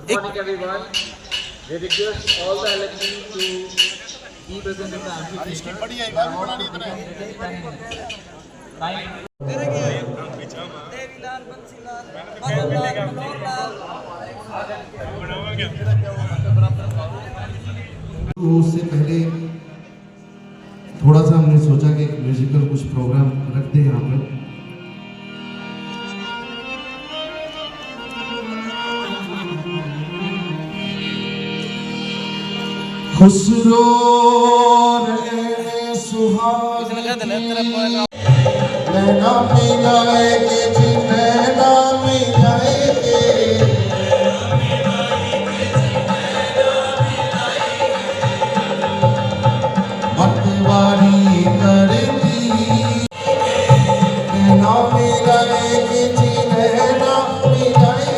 Good morning, everyone. We request all the elections to be present in the amphitheater. The award to begin within 10 minutes. Time. Devilal Bansilal Madanlal Manoharlal तो उससे पहले थोड़ा सा हमने सोचा कि एक म्यूजिकल कुछ प्रोग्राम रख दें यहाँ पर। खुसरो रहे सुहागन नैना मिलाएंगे जी नैना मिलाएंगे मतवारी करेगी नैना मिलाएंगे जी नैना मिलाएंगे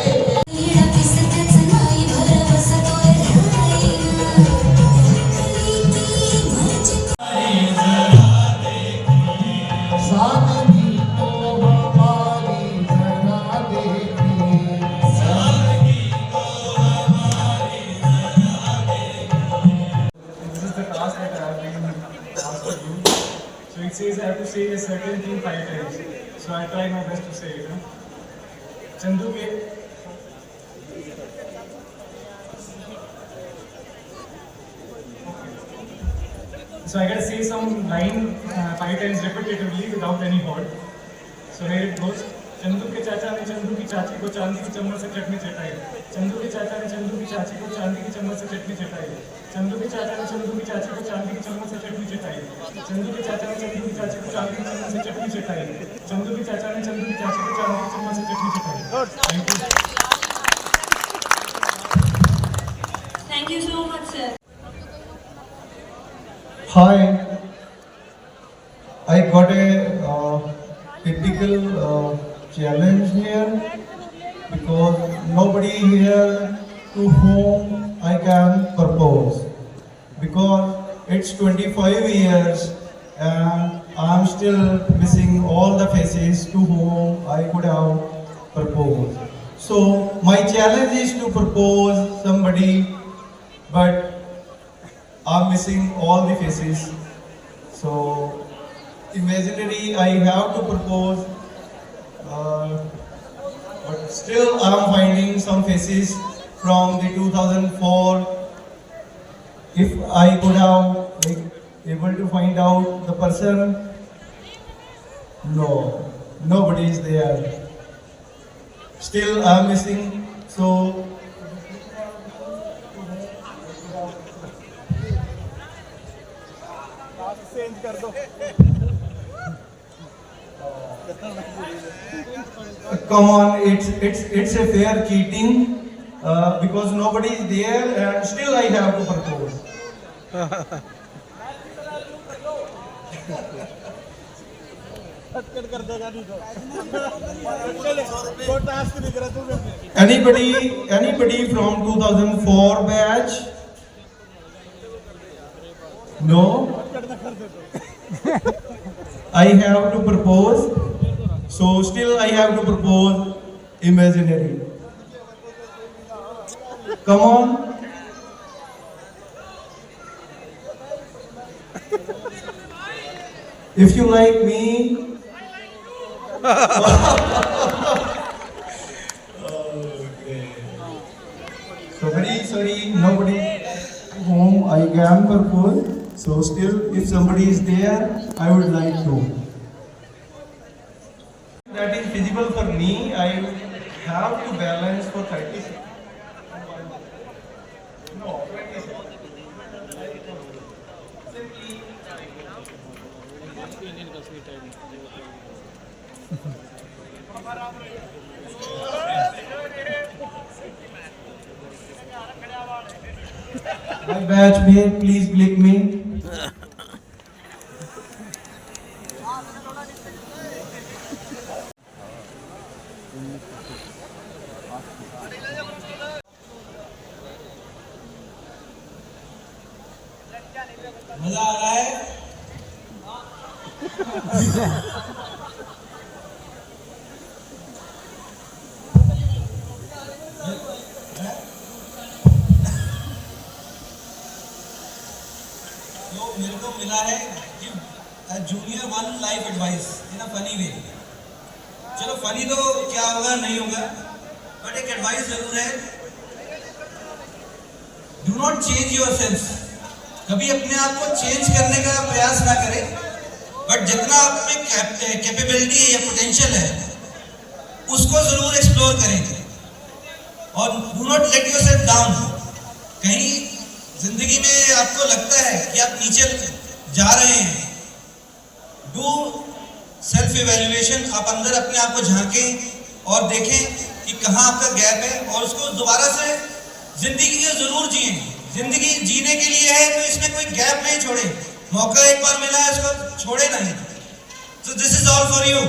सादगी को हमारी जरा देखिए This is the task that I have been asked to do. So it says I have to say a certain thing 5 times. So I try my best to say it. Chandu ke So I gotta say some line 5 times repetitively without any hold. So here it goes. Chandu के चाचा ने चंदू की चाची को चांदी की चम्मच से चटनी चटाई। चंदू के चाचा ने चंदू की चाची को चांदी की चम्मच से चटनी चटाई। चंदू के चाचा ने चंदू की चाची को चांदी की चम्मच से चटनी चटाई। चंदू के चाचा ने चंदू की चाची को चांदी की चम्मच से चटनी चटाई। चंदू के चाचा ने चंदू की चाची को चांदी की चम्मच से चटनी चटाई। Thank you. Thank you so much, sir. Hi, I got a typical challenge here because nobody here to whom I can propose because it's 25 years and I'm still missing all the faces to whom I could have proposed. So my challenge is to propose somebody, but I'm missing all the faces. So imaginary I have to propose, but still I'm finding some faces from the 2004. If I could have able to find out the person, no, nobody is there. Still I'm missing. So come on, it's a fair cheating because nobody is there and still I have to propose. Anybody from 2004 batch? No. I have to propose. So still I have to propose imaginary. Come on. If you like me. Okay. So very sorry, nobody whom I can propose. So still, if somebody is there, I would like to. That is feasible for me. I have to balance for 30 seconds. No, 20 seconds. Simply. My batchmate, please click me. मजा आ रहा है? रहा है कि junior one life advice in a funny way. चलो funny तो क्या होगा नहीं होगा, बट एक एडवाइस जरूर है। Do not change your self. कभी अपने आप को चेंज करने का प्रयास ना करें, बट जितना आप में कैपेबिलिटी या पोटेंशियल है उसको जरूर एक्सप्लोर करें। और do not let yourself down. कहीं जिंदगी में आपको लगता है कि आप नीचे जा रहे हैं, डू सेल्फ इवैल्यूएशन। आप अंदर अपने आप को झांकें और देखें कि कहाँ आपका गैप है, और उसको दोबारा से जिंदगी को जरूर जिए। जिंदगी जीने के लिए है तो इसमें कोई गैप नहीं छोड़े। मौका एक बार मिला है, उसको छोड़े नहीं। So this is all for you.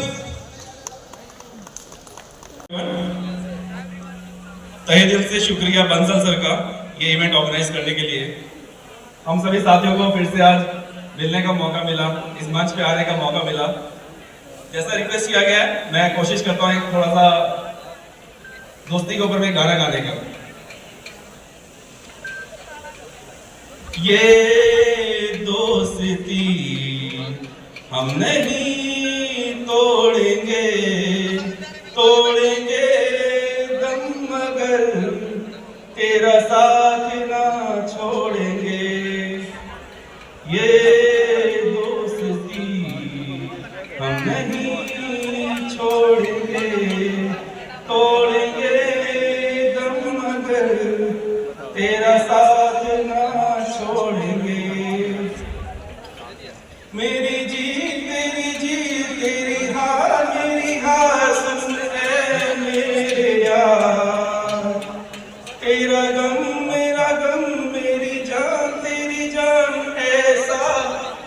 तहे दिल से शुक्रिया बंसल सर का ये इवेंट ऑर्गेनाइज करने के लिए। हम सभी साथियों को फिर से आज मिलने का मौका मिला, इस मंच पे आने का मौका मिला। जैसा रिक्वेस्ट किया गया है, मैं कोशिश करता हूँ एक थोड़ा सा दोस्ती के ऊपर में गाना गाने का। ये दोस्ती हम नहीं तोड़ेंगे, तोड़ेंगे दम मगर तेरा साथ ना छोड़ेंगे। ये दोस्ती हम नहीं छोड़ेंगे, तोड़ेंगे दम मगर तेरा साथ ना छोड़ेंगे। मेरी जीत तेरी हार सुन है मेरे यार। तेरा गम मेरा गम, मेरी जान तेरी जान, ऐसा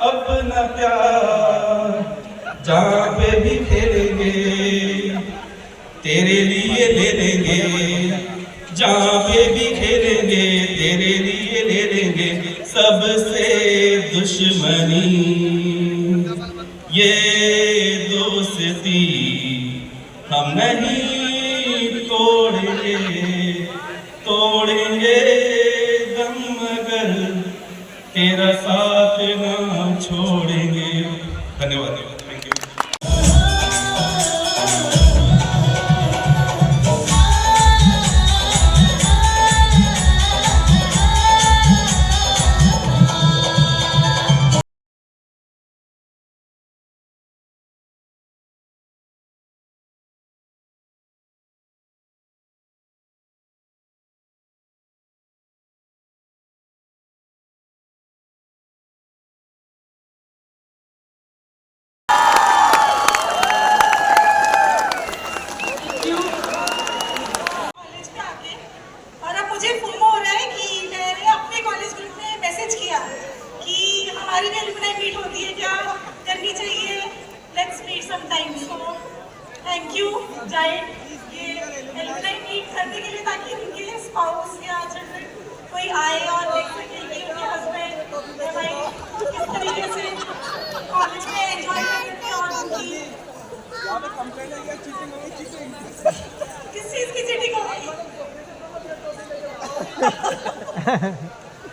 अपना प्यार। जहाँ पे भी खेलेंगे तेरे लिए ले लेंगे, जहाँ पे भी खेलेंगे तेरे लिए ले लेंगे सबसे दुश्मनी। ये दोस्ती हम नहीं तोड़ेंगे, तोड़ेंगे दम मगर तेरा साथ ना छोड़ेंगे। धन्यवाद। Thank you. कॉलेज में आके, और अब मुझे फोमो हो रहा है कि मैंने अपने कॉलेज ग्रुप में मैसेज किया कि हमारी भी एलुमनाई मीट होती है क्या, करनी चाहिए, let's meet some time. So thank you जाइंट ये एलुमनाई मीट करने के लिए, ताकि उनके स्पाउस या चिल्ड्रन कोई आए और देख सके कि उनके हस्बैंड या वाइफ किस तरीके से कॉलेज में एंजॉय करते हैं। और उनकी किस चीज की चीटिंग हो गई,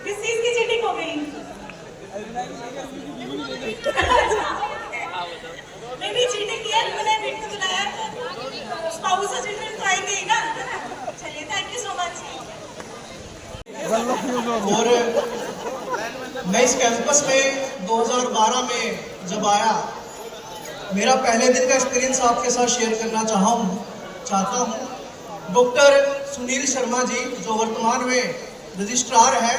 किस चीज की चीटिंग हो गई? नहीं चीटिंग किया, मैंने मीट को बुलाया तो स्पाउस और चिल्ड्रन तो आएंगे ही ना। चलिए थैंक यू सो मच। और मैं इस कैंपस में 2012 में जब आया, मेरा पहले दिन का एक्सपीरियंस आपके साथ शेयर करना चाहता हूँ। डॉक्टर सुनील शर्मा जी, जो वर्तमान में रजिस्ट्रार है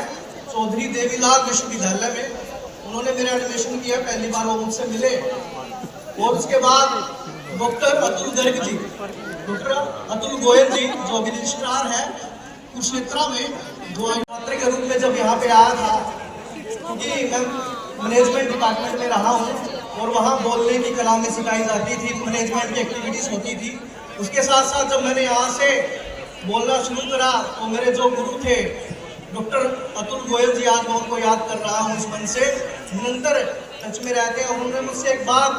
चौधरी देवीलाल विश्वविद्यालय में, उन्होंने मेरा एडमिशन किया। पहली बार वो मुझसे मिले। और उसके बाद डॉक्टर अतुल गर्ग जी, डॉक्टर अतुल गोयल जी, जो अभी रजिस्ट्रार है कुरुक्षेत्रा में, जो छात्र के रूप में जब यहाँ पे आया था, क्योंकि मैं मैनेजमेंट डिपार्टमेंट में रहा हूँ और वहाँ बोलने की कला में सिखाई जाती थी, मैनेजमेंट की एक्टिविटीज़ होती थी। उसके साथ साथ जब मैंने यहाँ से बोलना शुरू करा तो मेरे जो गुरु थे डॉक्टर अतुल गोयल जी, आज मैं उनको याद कर रहा हूँ, इस मंच से निरंतर टच में रहते हैं। उन्होंने मुझसे एक बात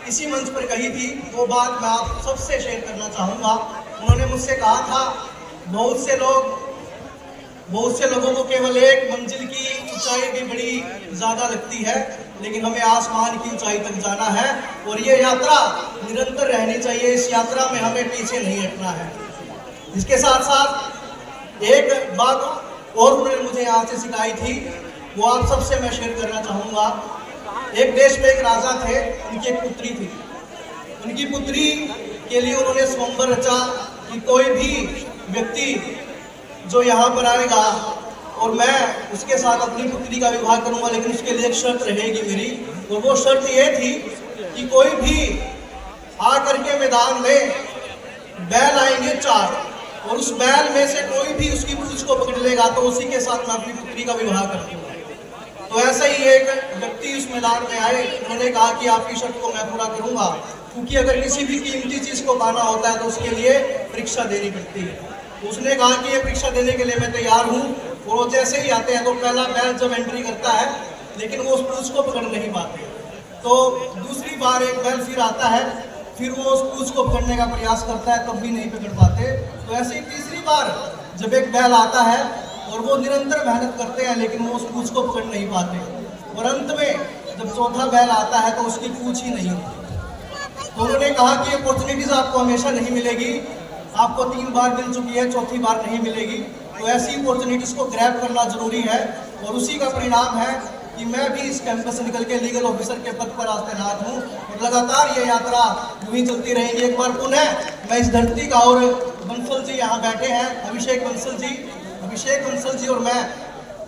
इसी मंच पर कही थी, वो बात मैं आप सबसे शेयर करना चाहूँगा। उन्होंने मुझसे कहा था, बहुत से लोगों को केवल एक मंजिल की ऊंचाई भी बड़ी ज़्यादा लगती है, लेकिन हमें आसमान की ऊंचाई तक जाना है और ये यात्रा निरंतर रहनी चाहिए। इस यात्रा में हमें पीछे नहीं हटना है। इसके साथ साथ एक बात और उन्होंने मुझे यहाँ से सिखाई थी, वो आप सबसे मैं शेयर करना चाहूँगा। एक देश में एक राजा थे, उनकी एक पुत्री थी। उनकी पुत्री के लिए उन्होंने स्वयंवर रचा कि कोई भी व्यक्ति जो यहाँ पर आएगा और मैं उसके साथ अपनी पुत्री का विवाह करूंगा, लेकिन उसके लिए एक शर्त रहेगी मेरी, और वो शर्त ये थी कि कोई भी आकर के मैदान में बैल आएंगे 4 और उस बैल में से कोई भी उसकी पूंछ को पकड़ लेगा तो उसी के साथ मैं अपनी पुत्री का विवाह कर दूंगा। तो ऐसा ही एक व्यक्ति उस मैदान में आए, उन्होंने कहा कि आपकी शर्त को मैं पूरा करूंगा, क्योंकि अगर किसी भी कीमती चीज को पाना होता है तो उसके लिए परीक्षा देनी पड़ती है। तो उसने कहा कि ये परीक्षा देने के लिए मैं तैयार हूँ। और वो जैसे ही आते हैं तो पहला बैल जब एंट्री करता है, लेकिन वो उस पूंछ को पकड़ नहीं पाते। तो दूसरी बार एक बैल फिर आता है, फिर वो उस पूंछ को पकड़ने का प्रयास करता है, तब भी नहीं पकड़ पाते। तो ऐसे ही तीसरी बार जब एक बैल आता है और वो निरंतर मेहनत करते हैं, लेकिन वो उस पूंछ को पकड़ नहीं पाते। और अंत में जब चौथा बैल आता है तो उसकी पूंछ ही नहीं होती। तो उन्होंने कहा कि अपॉर्चुनिटीज आपको हमेशा नहीं मिलेगी, आपको 3 बार मिल चुकी है, चौथी बार नहीं मिलेगी। तो ऐसी अपॉर्चुनिटीज को ग्रैब करना जरूरी है। और उसी का परिणाम है कि मैं भी इस कैंपस से निकल के लीगल ऑफिसर के पद पर आज तैनात हूँ और लगातार ये यात्रा यूं ही चलती रहेगी। एक बार पुनः मैं इस धरती का, और बंसल जी यहाँ बैठे हैं, अभिषेक बंसल जी और मैं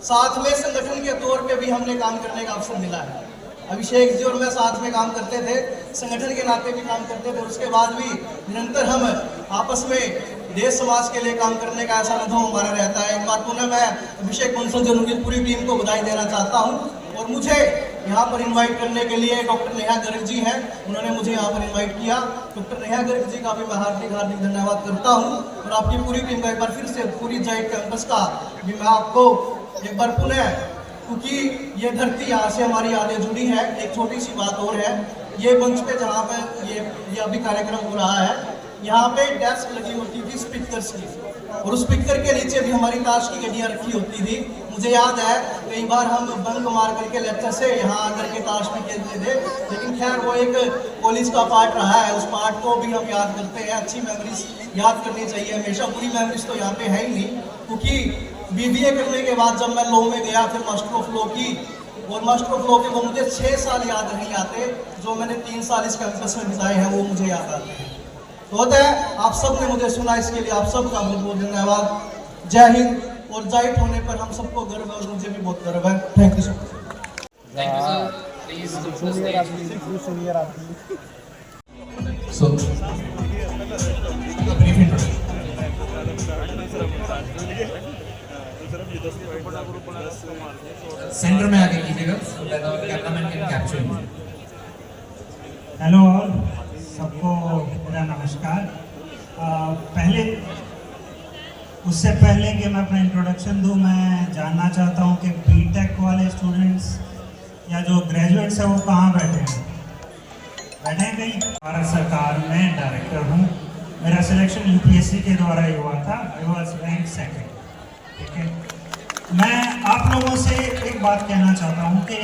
साथ में संगठन के तौर पे भी हमने काम करने का अवसर मिला है। अभिषेक जी और मैं साथ में काम करते थे, संगठन के नाते भी काम करते थे, उसके बाद भी निरंतर हम आपस में देश समाज के लिए काम करने का ऐसा अनुभव हमारा रहता है। एक बार पुनः मैं अभिषेक बंसल जी और उनकी पूरी टीम को बधाई देना चाहता हूँ। और मुझे यहाँ पर इनवाइट करने के लिए डॉक्टर नेहा गर्ग जी हैं, उन्होंने मुझे यहाँ पर इनवाइट किया। डॉक्टर नेहा गर्ग जी का भी मैं हार्दिक धन्यवाद करता हूँ। और आपकी पूरी टीम का एक बार फिर से, पूरी जाइट कैंपस का भी मैं आपको एक बार पुनः, क्योंकि ये धरती यहाँ से हमारी यादें जुड़ी है। एक छोटी सी बात और है, ये मंच पे जहाँ पे ये अभी कार्यक्रम हो रहा है, यहाँ पे डेस्क लगी होती थी स्पीकर्स की, और उस स्पीकर के नीचे भी हमारी ताश की गड्डियाँ रखी होती थी। मुझे याद है कई बार हम बंक मार करके लेक्चर से यहाँ आकर के ताश में खेलते थे, लेकिन खैर वो एक कॉलेज का पार्ट रहा है, उस पार्ट को भी हम याद करते हैं। अच्छी मेमोरीज याद करनी चाहिए हमेशा, बुरी मेमोरीज तो यहाँ पे है ही नहीं। क्योंकि BBA करने के बाद जब मैं लॉ में गया, फिर मास्टर ऑफ लॉ की, और मास्टर ऑफ लॉ के वो मुझे 6 साल याद नहीं आते, जो मैंने 3 साल इस कैंपस में बिताए हैं वो मुझे याद आते हैं। तो होता है, आप सब ने मुझे सुना, इसके लिए आप सबका बहुत बहुत धन्यवाद। जय हिंद। और जाइट होने पर हम सबको गर्व है और मुझे भी बहुत गर्व है। Thank you so much. Thank you, sir. Please come to the stage. So, a brief introduction. Centre में आगे कीजिएगा, so that our cameraman can capture you. Hello all, सबको मेरा नमस्कार। उससे पहले कि मैं अपना इंट्रोडक्शन दूं, मैं जानना चाहता हूं कि बीटेक वाले स्टूडेंट्स या जो ग्रेजुएट्स हैं वो कहाँ बैठे हैं? बैठे हैं कहीं? भारत सरकार में डायरेक्टर हूँ। मेरा सिलेक्शन यूपीएससी के द्वारा ही हुआ था। I was rank 2nd। ठीक है, मैं आप लोगों से एक बात कहना चाहता हूँ कि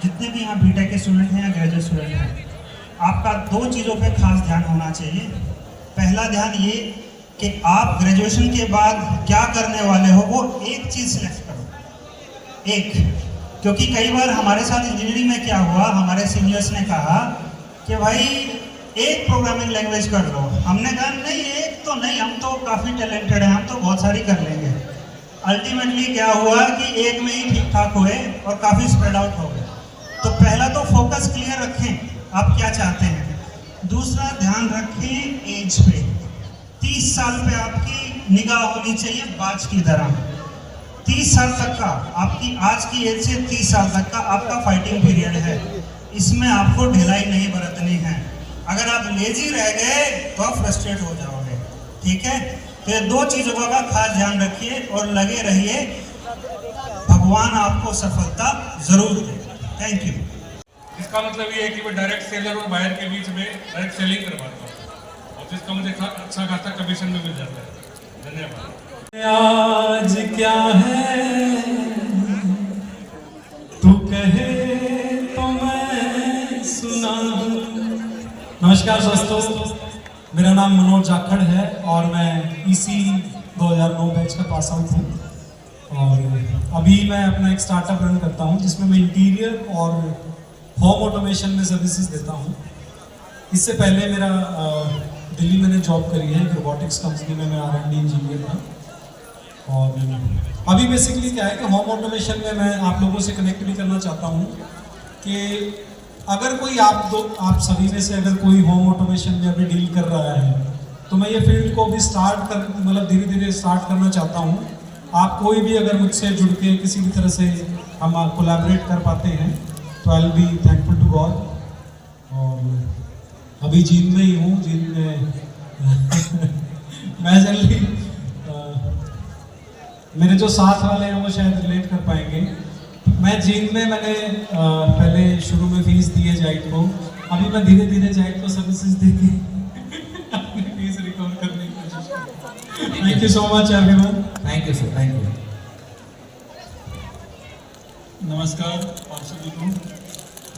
जितने भी यहाँ बीटेक के स्टूडेंट हैं या ग्रेजुएट स्टूडेंट हैं, आपका 2 चीज़ों पे खास ध्यान होना चाहिए। पहला ध्यान ये कि आप ग्रेजुएशन के बाद क्या करने वाले हो, वो एक चीज़ सिलेक्ट करो। एक, क्योंकि कई बार हमारे साथ इंजीनियरिंग में क्या हुआ, हमारे सीनियर्स ने कहा कि भाई एक प्रोग्रामिंग लैंग्वेज कर लो। हमने कहा नहीं, एक तो नहीं, हम तो काफ़ी टैलेंटेड हैं, हम तो बहुत सारी कर लेंगे। अल्टीमेटली क्या हुआ कि एक में ही ठीक ठाक हुए और काफ़ी स्प्रेड आउट हो गए। तो पहला तो फोकस क्लियर रखें, आप क्या चाहते हैं। दूसरा, ध्यान रखें एज पे। 30 साल पे आपकी निगाह होनी चाहिए बाज की तरह। 30 साल तक का, आपकी आज की एज से 30 साल तक का आपका फाइटिंग पीरियड है। इसमें आपको ढिलाई नहीं बरतनी है। अगर आप लेजी रह गए तो आप फ्रस्ट्रेट हो जाओगे। ठीक है, तो ये 2 चीज़ों का खास ध्यान रखिए और लगे रहिए, भगवान आपको सफलता जरूर दे। Thank you. इसका मतलब ये है कि मैं डायरेक्ट सेलर और बायर के बीच में डायरेक्ट सेलिंग करवाता हूँ और जिसका मुझे अच्छा खासा कमीशन में मिल जाता है। धन्यवाद। आज क्या है तू कहे तो नमस्कार दोस्तों, मेरा नाम मनोज जाखड़ है और मैं इसी 2009 बैच का पास आउट हूँ और अभी मैं अपना एक स्टार्टअप रन करता हूँ जिसमें मैं इंटीरियर और होम ऑटोमेशन में सर्विसेज देता हूँ। इससे पहले मेरा दिल्ली मैंने जॉब करी है, रोबोटिक्स कंपनी में मैं R&D इंजीनियर था। और अभी बेसिकली क्या है कि होम ऑटोमेशन में मैं आप लोगों से कनेक्ट भी करना चाहता हूँ कि अगर कोई आप सभी में से अगर कोई होम ऑटोमेशन में अभी डील कर रहा है तो मैं ये फील्ड को भी मतलब धीरे धीरे स्टार्ट करना चाहता हूँ। आप कोई भी अगर मुझसे जुड़ के किसी भी तरह से हम कोलैबोरेट कर पाते हैं तो I will be thankful to God. और अभी जींद में ही हूँ, जींद में मैं जल्दी मेरे जो साथ वाले हैं वो शायद रिलेट कर पाएंगे। मैं जींद में मैंने पहले शुरू में फीस दी है जाइट को, अभी मैं धीरे धीरे जाइट को सर्विसेज देके अपनी फीस रिकवर करने की कोशिश कर। Thank you so much everyone. Thank you sir, thank you. नमस्कार आप सभी को,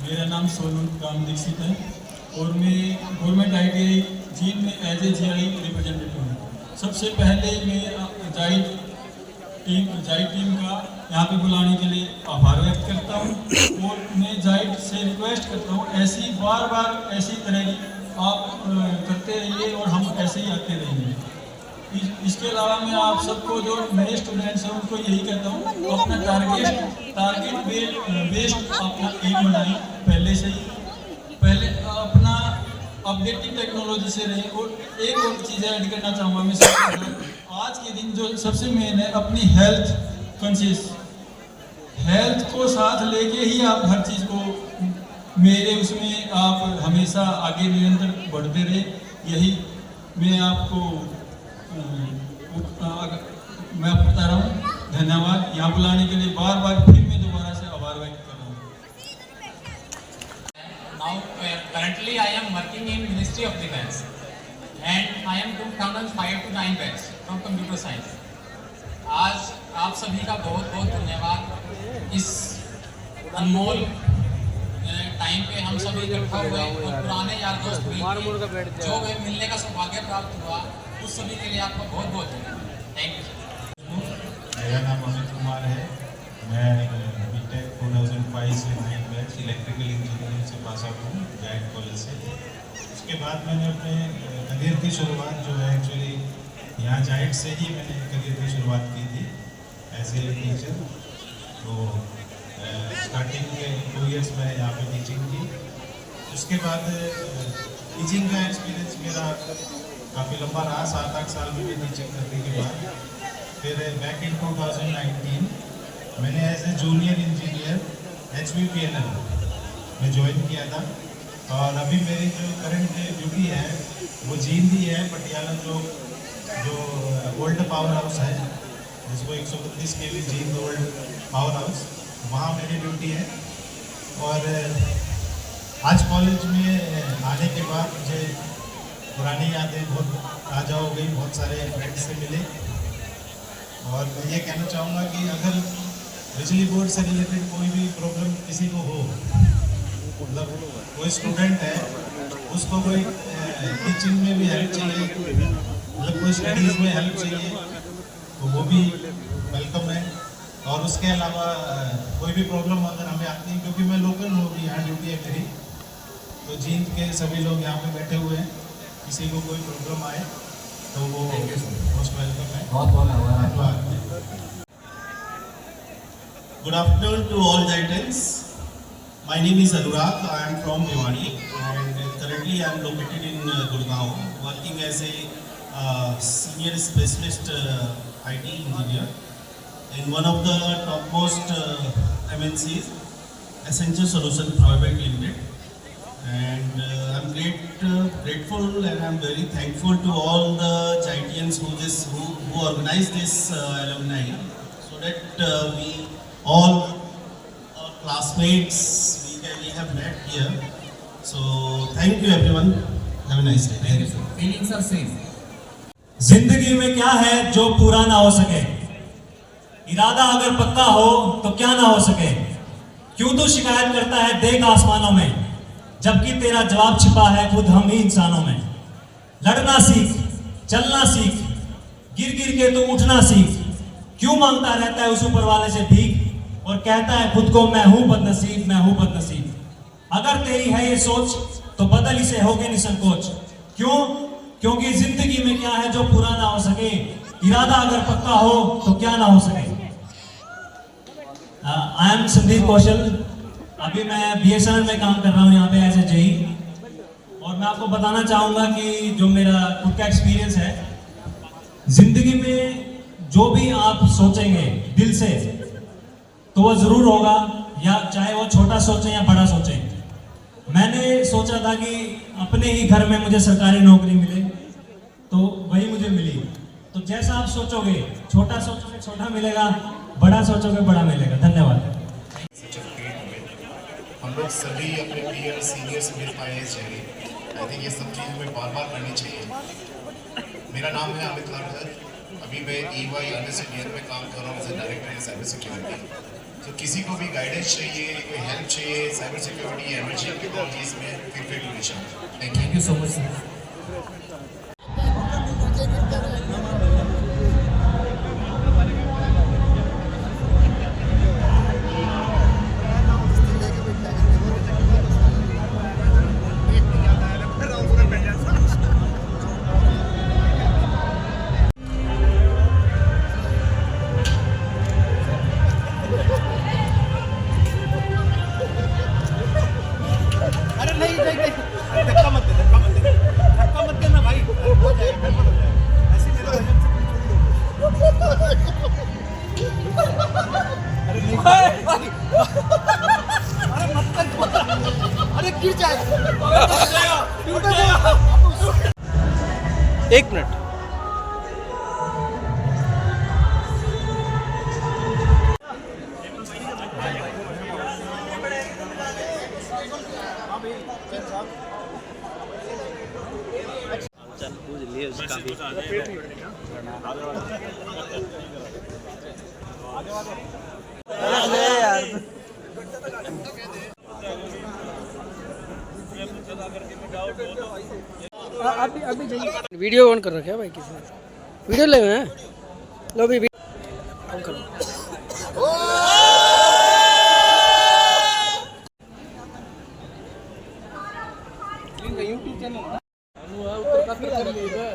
मेरा नाम सोनू राम दीक्षित है और मैं गवर्नमेंट ITI जींद में एज ए GI रिप्रेजेंटेटिव हूँ। सबसे पहले मैं जाइट टीम का यहाँ पे बुलाने के लिए आभार व्यक्त करता हूँ और मैं जाइट से रिक्वेस्ट करता हूँ ऐसी बार बार ऐसी तरह की आप करते रहिए और हम ऐसे ही आते रहेंगे। इसके अलावा मैं आप सबको जो मेरे स्टूडेंट्स हैं उनको यही कहता हूँ अपना टारगेट बेस्ड अपना एम बनाएं पहले से ही, पहले अपना अपडेटिंग टेक्नोलॉजी से रहे। और एक और चीज़ ऐड करना चाहूँगा मैं सबसे, आज के दिन जो सबसे मेन है अपनी हेल्थ कॉन्शियस, हेल्थ को साथ लेके ही आप हर चीज़ को मेरे उसमें आप हमेशा आगे निरंतर बढ़ते रहे। यही मैं आपको मैं बता रहा हूँ। धन्यवाद यहाँ बुलाने के लिए, बार बार फिर मैं दोबारा से आभार व्यक्त कर रहा हूँ। Now currently I am working in Ministry of Defence and I am 2005 to 9 batch from Computer Science. आज आप सभी का बहुत बहुत धन्यवाद। इस अनमोल टाइम पे हम सभी इकट्ठा हुए और पुराने यार दोस्त मिलकर जो मिलने का सौभाग्य प्राप्त हुआ, उस सभी के लिए आपका बहुत बहुत धन्यवाद। Thank you. मेरा नाम अमित कुमार है, मैं BTech 2005 से 9 बैच इलेक्ट्रिकल इंजीनियरिंग से पास आउट हूँ जाइट कॉलेज से। उसके बाद मैंने अपने करियर की शुरुआत जो है एक्चुअली यहाँ जाइट से ही मैंने करियर की शुरुआत की थी एज ए टीचर। तो स्टार्टिंग के 2 इयर्स में यहाँ पे टीचिंग की। उसके बाद टीचिंग का एक्सपीरियंस मेरा काफ़ी लंबा रहा, 7-8 साल में टीचिंग करने के बाद फिर बैक इन 2019 मैंने as a junior engineer HVPNL में ज्वाइन किया था। और अभी मेरी जो करंट ड्यूटी है वो जींद ही है, पटियाला जो ओल्ड पावर हाउस है जिसको 132 kV Jind old power house, वहाँ मेरी ड्यूटी है। और आज कॉलेज में आने के बाद मुझे पुरानी यादें बहुत ताज़ा हो गई, बहुत सारे फ्रेंड्स से मिले। और मैं ये कहना चाहूँगा कि अगर बिजली बोर्ड से रिलेटेड कोई भी प्रॉब्लम किसी को हो, मतलब कोई स्टूडेंट है उसको कोई टीचिंग में भी हेल्प चाहिए, मतलब कोई स्टडीज़ में हेल्प चाहिए तो वो भी वेलकम है। और उसके अलावा कोई भी प्रॉब्लम अगर हमें आती है, क्योंकि मैं लोकल हूँ, अभी यहाँ ड्यूटी है मेरी, तो जींद के सभी लोग यहाँ पे बैठे हुए हैं, किसी को कोई प्रॉब्लम आए तो वो मोस्ट वेलकम है। बहुत बहुत धन्यवाद। Good afternoon to all Jaitans. My name is Anurag. I am from Bhiwani and currently I am located in Gurgaon, working as a senior specialist IT engineer in one of the topmost MNCs, Accenture Solutions Private Limited. And I'm grateful and I'm very thankful to all the Jaitians who organized this alumni, so that we all our classmates we have met here. So thank you everyone. Have a nice day. Thank you sir. Feelings are same. जिंदगी में क्या है जो पूरा ना हो सके, इरादा अगर पक्का हो तो क्या ना हो सके। क्यों तू शिकायत करता है देख आसमानों में, जबकि तेरा जवाब छिपा है खुद हम ही इंसानों में। लड़ना सीख, चलना सीख, गिर गिर के तो उठना सीख। क्यों मांगता रहता है उस ऊपर वाले से भीख और कहता है खुद को मैं हूं बदनसीब, मैं हूं बदनसीब। अगर तेरी है ये सोच तो बदल इसे होगे निसंकोच। क्यों? क्योंकि जिंदगी में क्या है जो पूरा ना हो सके, इरादा अगर पक्का हो तो क्या ना हो सके। आई एम संदीप कौशल, अभी मैं BSNL में काम कर रहा हूँ यहाँ पे एज ए जेई। और मैं आपको बताना चाहूँगा कि जो मेरा खुद का एक्सपीरियंस है, जिंदगी में जो भी आप सोचेंगे दिल से तो वो जरूर होगा, या चाहे वो छोटा सोचें या बड़ा सोचें। मैंने सोचा था कि अपने ही घर में मुझे सरकारी नौकरी मिले, तो वही मुझे मिली। तो जैसा आप सोचोगे, छोटा सोचोगे छोटा मिलेगा, बड़ा सोचोगे बड़ा मिलेगा। धन्यवाद। हम लोग सभी अपने पीयर सीनियर से मिल पाए हैं चेहरे। आई थिंक ये सब चीज़ हमें बार बार करनी चाहिए। मेरा नाम है अमित लाठर, अभी मैं EY अर्नेस्ट & यंग में काम कर रहा हूँ as a director in cyber security. तो किसी को भी गाइडेंस चाहिए, कोई हेल्प चाहिए साइबर सिक्योरिटी एमर्जिंग टेक्नोलॉजीज में, feel free to reach out. Thank you so much sir. अरे गिर जाएगा, एक मिनट। अभी वीडियो ऑन कर रखा है भाई, किसी ने वीडियो ले हैं। लो भी ऑन करो। यूट्यूब चैनल उत्तरकाशी कर लिया,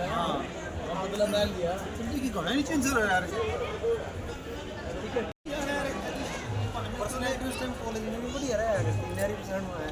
बदला डाल दिया। जिंदगी को है नहीं चेंज हो यार। पर्सनैलिटी उस टाइम कॉलेज में भी बढ़िया रहा है, 9% में है।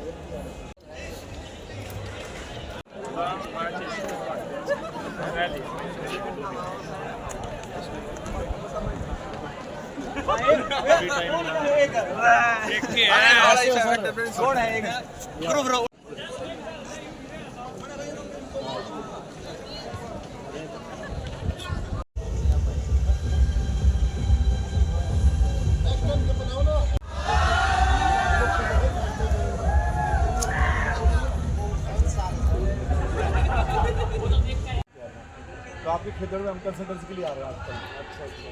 तो आपके खेतर में हम कंसल्टेंसी के लिए आ रहे हैं आजकल।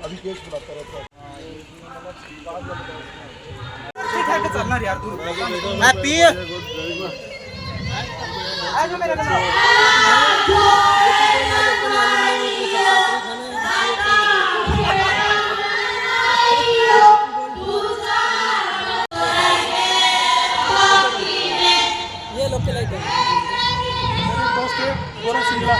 अभी केस बुलाता रहता है। चलना यार तू। हैप्पी ये लोग के लाइक दोस्त पूरा सिंगला